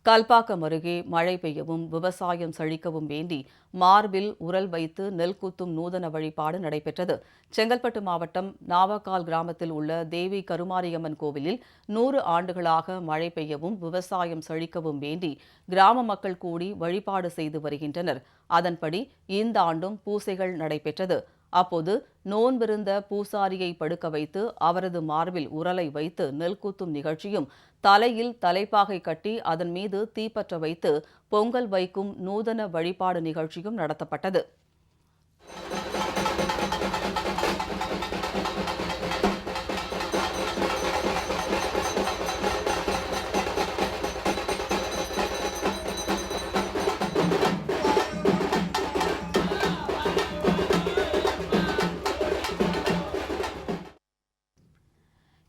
கல்பாக்கம் அருகே மழை பெய்யவும் விவசாயம் செழிக்கவும் வேண்டி மார்பில் உரல் வைத்து நெல் குத்தும் நூதன வழிபாடு நடைபெற்றது. செங்கல்பட்டு மாவட்டம் நாவக்கால் கிராமத்தில் உள்ள தேவி கருமாரியம்மன் கோவிலில் 100 ஆண்டுகளாக மழை பெய்யவும் விவசாயம் செழிக்கவும் வேண்டி கிராம மக்கள் கூடி வழிபாடு செய்து வருகின்றனர். அதன்படி இந்த ஆண்டும் பூசைகள் நடைபெற்றது. அப்போது நோன்பிருந்த பூசாரியை படுக்க வைத்து அவரது மார்பில் உரலை வைத்து நெல் குத்தும் நிகழ்ச்சியும், தலையில் தலைப்பாகை கட்டி அதன் மீது தீப்பற்ற வைத்து பொங்கல் வைக்கும் நூதன வழிபாடு நிகழ்ச்சியும் நடத்தப்பட்டது.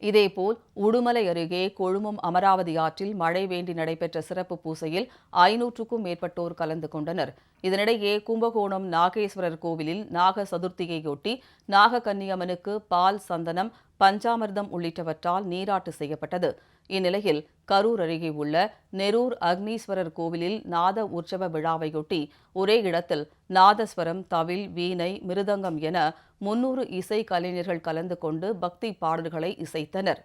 இதேபோல் உடுமலை அருகே கொழுமம் அமராவதி ஆற்றில் மழை வேண்டி நடைபெற்ற சிறப்பு பூசையில் 500க்கும் மேற்பட்டோர் கலந்து கொண்டனர். இதனிடையே கும்பகோணம் நாகேஸ்வரர் கோவிலில் நாக சதுர்த்தியையொட்டி நாகக்கன்னியம்மனுக்கு பால், சந்தனம், பஞ்சாமிர்தம் உள்ளிட்டவற்றால் நீராட்டு செய்யப்பட்டது. இந்நிலையில் கரூர் அருகே உள்ள நெரூர் அக்னீஸ்வரர் கோவிலில் நாத உற்சவ விழாவையொட்டி ஒரே இடத்தில் நாதஸ்வரம், தவில், வீணை, மிருதங்கம் என 300 இசை கலைஞர்கள் கலந்து கொண்டு பக்தி பாடல்களை இசைத்தனர்.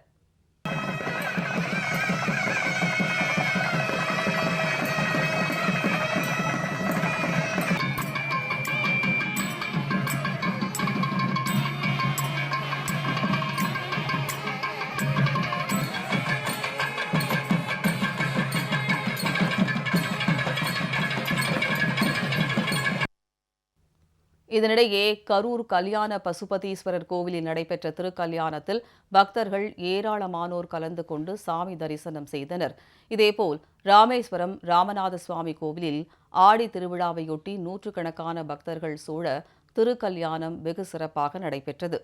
இதனிடையே கரூர் கல்யாண பசுபதீஸ்வரர் கோவிலில் நடைபெற்ற திருக்கல்யாணத்தில் பக்தர்கள் ஏராளமானோர் கலந்து கொண்டு சாமி தரிசனம் செய்தனர். இதேபோல் ராமேஸ்வரம் ராமநாத சுவாமி கோவிலில் ஆடி திருவிழாவையொட்டி நூற்றுக்கணக்கான பக்தர்கள் சூழ திருக்கல்யாணம் வெகு சிறப்பாக நடைபெற்றது.